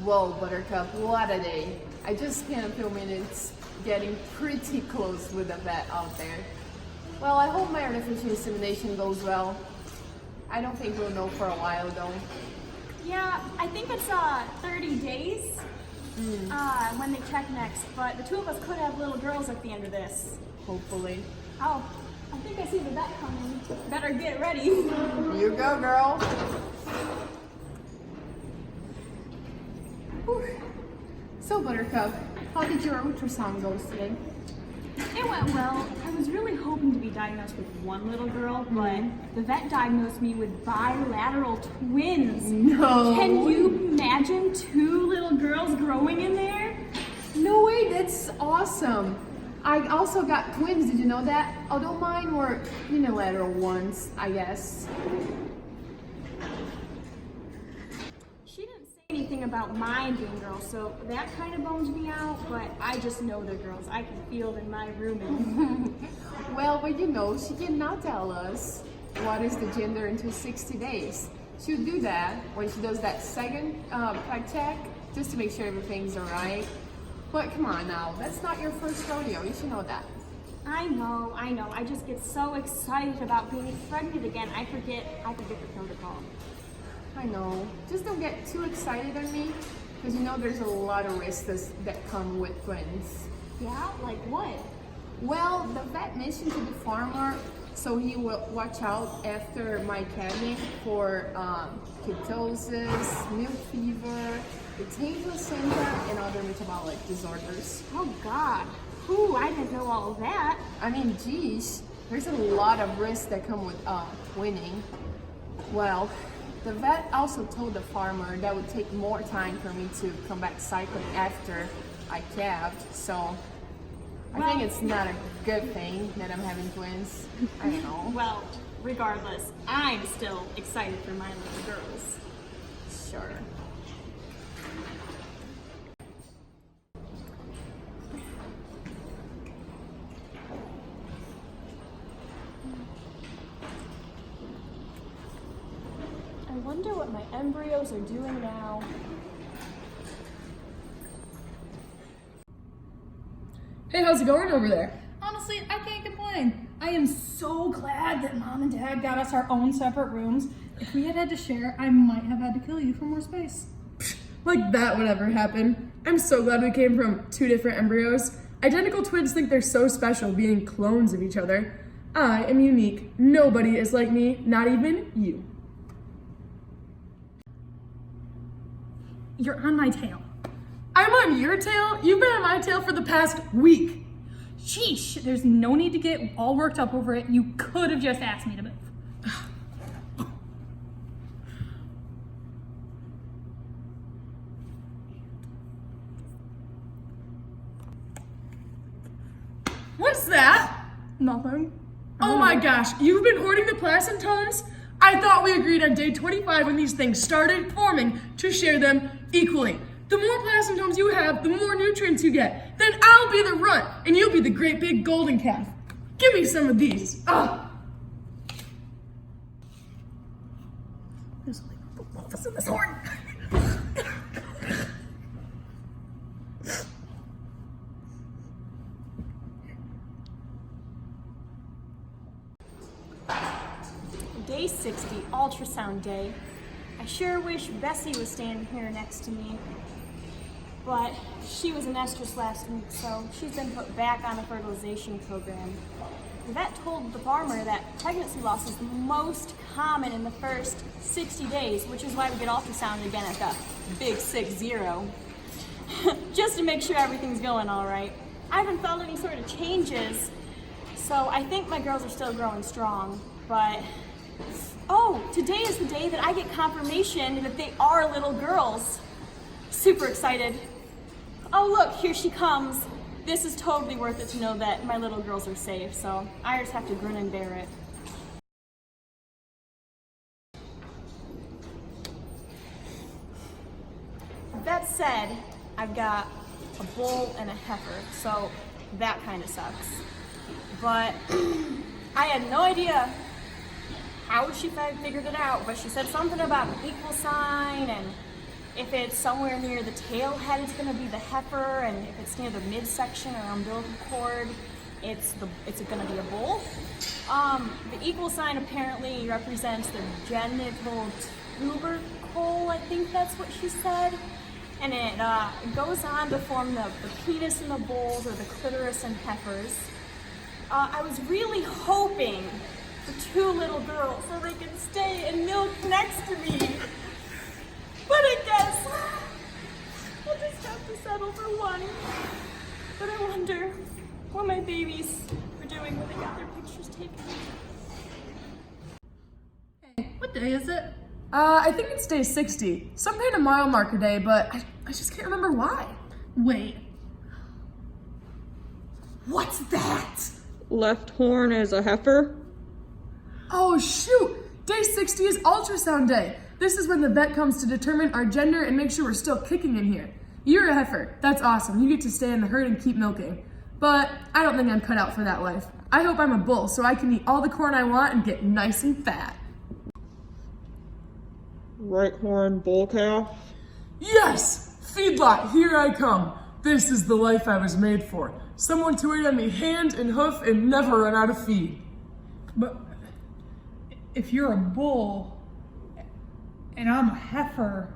Whoa, Buttercup, what a day. I just spent a few minutes getting pretty close with the vet out there. Well, I hope my artificial insemination goes well. I don't think we'll know for a while though. Yeah, I think it's 30 days when they check next, but the two of us could have little girls at the end of this. Hopefully. Oh, I think I see the vet coming. Better get ready. You go, girl. Whew. So, Buttercup, how did your ultrasound go today? It went well. I was really hoping to be diagnosed with one little girl, but the vet diagnosed me with bilateral twins. No. Can you imagine 2 little girls growing in there? No way, that's awesome. I also got twins, did you know that? Although mine were unilateral ones, I guess. She didn't say anything about mine being girls, so that kind of bums me out, but I just know they're girls. I can feel it in my room. Well, but she did not tell us what is the gender until 60 days. She'll do that when she does that second peg check, just to make sure everything's alright. But come on now, that's not your first rodeo, you should know that. I know. I just get so excited about being pregnant again. I forget the protocol. I know. Just don't get too excited on me, because there's a lot of risks that come with twins. Yeah? Like what? Well, the vet mentioned to the farmer, so he will watch out after my cabinet for ketosis, milk fever, retained placenta, and other metabolic disorders. Oh God. Ooh, I didn't know all of that. I mean, geez, there's a lot of risks that come with winning. Well, the vet also told the farmer that would take more time for me to come back cycling after I calved, so I think it's not a good thing that I'm having twins. I don't know. Well, regardless, I'm still excited for my little girls. Sure. I wonder what my embryos are doing now. Hey, how's it going over there? Honestly, I can't complain. I am so glad that Mom and Dad got us our own separate rooms. If we had to share, I might have had to kill you for more space. Like that would ever happen. I'm so glad we came from 2 different embryos. Identical twins think they're so special being clones of each other. I am unique. Nobody is like me, not even you. You're on my tail. I'm on your tail? You've been on my tail for the past week. Sheesh, there's no need to get all worked up over it. You could have just asked me to move. What's that? Nothing. Oh my gosh, you've been hoarding the placentomes? I thought we agreed on day 25 when these things started forming to share them equally. The more placentomes you have, the more nutrients you get. Then I'll be the runt, and you'll be the great big golden calf. Give me some of these. Ugh. There's only one in this horn. Day 60, ultrasound day. I sure wish Bessie was standing here next to me, but she was in estrus last week, so she's been put back on a fertilization program. The vet told the farmer that pregnancy loss is the most common in the first 60 days, which is why we get ultrasound again at the big 60. Just to make sure everything's going all right. I haven't felt any sort of changes, so I think my girls are still growing strong, but oh, today is the day that I get confirmation that they are little girls. Super excited. Oh look, here she comes. This is totally worth it to know that my little girls are safe, so I just have to grin and bear it. That said, I've got a bull and a heifer, so that kind of sucks. But I had no idea how she figured it out, but she said something about an equal sign, and If it's somewhere near the tail head, it's going to be the heifer, and if it's near the midsection or umbilical cord, it's going to be a bull. The equal sign apparently represents the genital tubercle, I think that's what she said. And it goes on to form the penis in the bulls or the clitoris in heifers. I was really hoping for 2 little girls so they could stay and milk next to me. But I guess I'll just have to settle for 1. But I wonder what my babies were doing when they got their pictures taken. Hey, what day is it? I think it's day 60. Some kind of mile marker day, but I just can't remember why. Wait. What's that? Left horn is a heifer. Oh shoot! Day 60 is ultrasound day. This is when the vet comes to determine our gender and make sure we're still kicking in here. You're a heifer. That's awesome. You get to stay in the herd and keep milking. But I don't think I'm cut out for that life. I hope I'm a bull so I can eat all the corn I want and get nice and fat. Right horn bull calf. Yes! Feedlot, here I come. This is the life I was made for. Someone to wait on me hand and hoof and never run out of feed. But if you're a bull and I'm a heifer,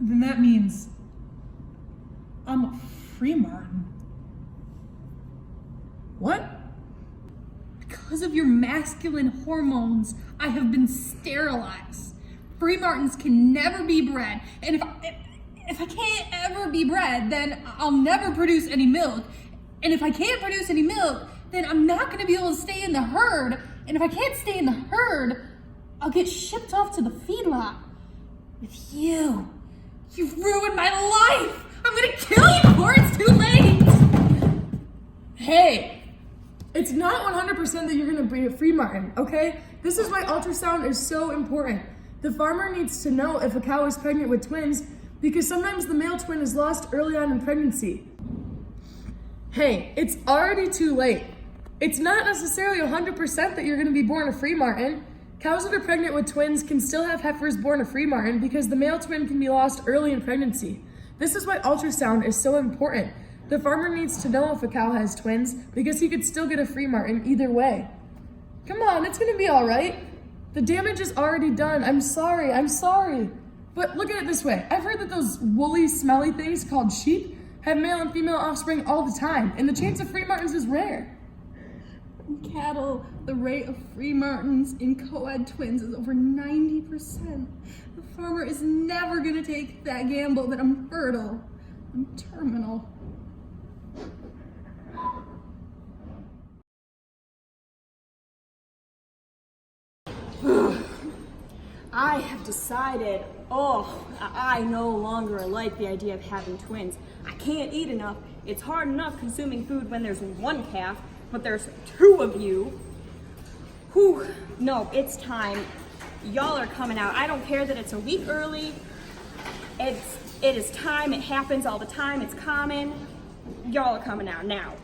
then that means I'm a free martin. What? Because of your masculine hormones, I have been sterilized. Free martins can never be bred, and if I can't ever be bred, then I'll never produce any milk. And if I can't produce any milk, then I'm not going to be able to stay in the herd. And if I can't stay in the herd, I'll get shipped off to the feedlot. With you. You've ruined my life. I'm going to kill you before it's too late. Hey, it's not 100% that you're going to breed a free martin, okay? This is why ultrasound is so important. The farmer needs to know if a cow is pregnant with twins because sometimes the male twin is lost early on in pregnancy. Hey, it's already too late. It's not necessarily 100% that you're going to be born a free martin. Cows that are pregnant with twins can still have heifers born a free martin because the male twin can be lost early in pregnancy. This is why ultrasound is so important. The farmer needs to know if a cow has twins because he could still get a free martin either way. Come on, it's going to be all right. The damage is already done. I'm sorry. But look at it this way. I've heard that those woolly, smelly things called sheep have male and female offspring all the time, and the chance of free martins is rare. In cattle, the rate of free martins in co-ed twins is over 90%. The farmer is never going to take that gamble that I'm fertile. I'm terminal. I have decided, I no longer like the idea of having twins. I can't eat enough. It's hard enough consuming food when there's 1 calf, but there's 2 of you. Whew, no, it's time. Y'all are coming out. I don't care that it's a week early. It is time. It happens all the time. It's common. Y'all are coming out now.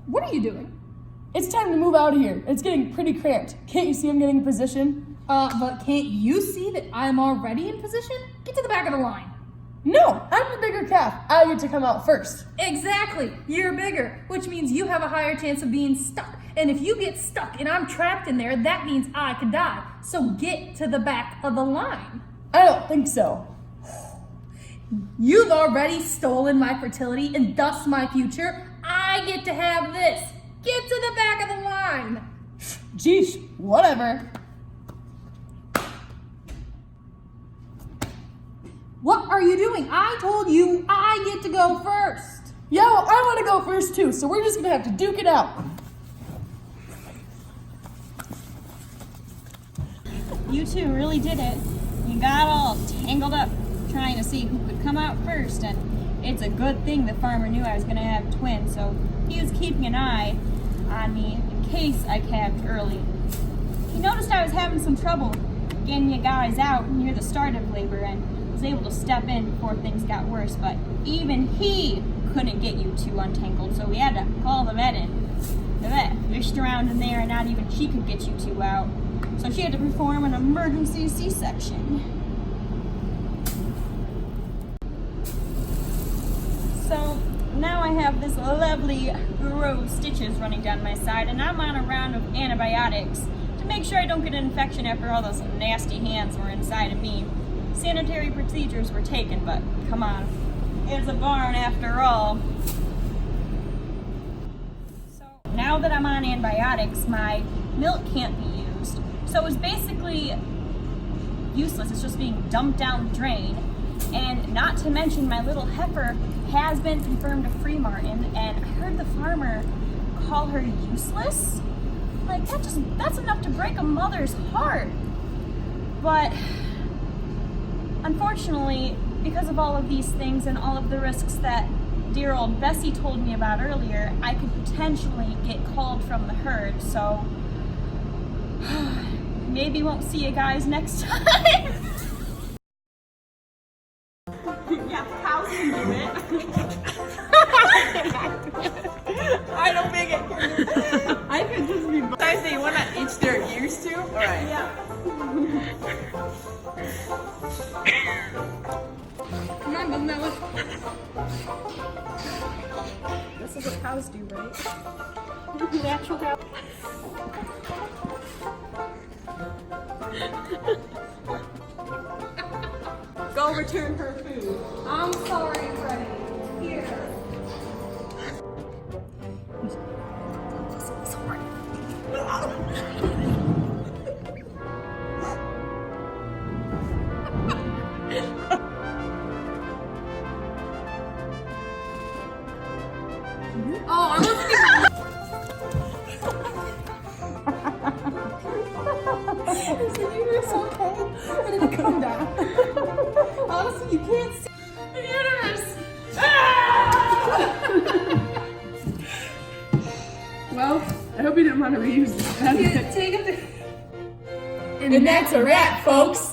What are you doing? It's time to move out of here. It's getting pretty cramped. Can't you see I'm getting a position? But can't you see that I'm already in position? Get to the back of the line. No, I'm the bigger calf. I get to come out first. Exactly. You're bigger, which means you have a higher chance of being stuck. And if you get stuck and I'm trapped in there, that means I could die. So get to the back of the line. I don't think so. You've already stolen my fertility and thus my future. I get to have this. Get to the back of the line. Geesh, whatever. What are you doing? I told you I get to go first. Yeah, well, I want to go first too, so we're just going to have to duke it out. You two really did it. You got all tangled up trying to see who could come out first, and it's a good thing the farmer knew I was going to have twins, so he was keeping an eye on me in case I calved early. He noticed I was having some trouble getting you guys out near the start of labor and was able to step in before things got worse, but even he couldn't get you two untangled, so we had to call the vet in. The vet fished around in there and not even she could get you two out. So she had to perform an emergency C-section. So now I have this lovely row of stitches running down my side, and I'm on a round of antibiotics to make sure I don't get an infection after all those nasty hands were inside of me. Sanitary procedures were taken, but come on, it's a barn after all. So now that I'm on antibiotics, my milk can't be used. So it's basically useless. It's just being dumped down the drain. And not to mention, my little heifer has been confirmed a free martin, and I heard the farmer call her useless. Like, that's enough to break a mother's heart. But unfortunately, because of all of these things and all of the risks that dear old Bessie told me about earlier, I could potentially get called from the herd. So maybe won't see you guys next time. Yeah, cows can do it. I don't think it can. I could just be. Sometimes they want to itch their ears too. All right. Yeah. Come on, doesn't that look? This is what cows do, right? Natural cow. Go return her food. I'm sorry, Freddie. Here. Oh, I'm looking. Is the uterus okay? Or did it come down? Honestly, you can't see the uterus. Well, I hope you didn't want to reuse this. Take it. And that's a wrap, folks.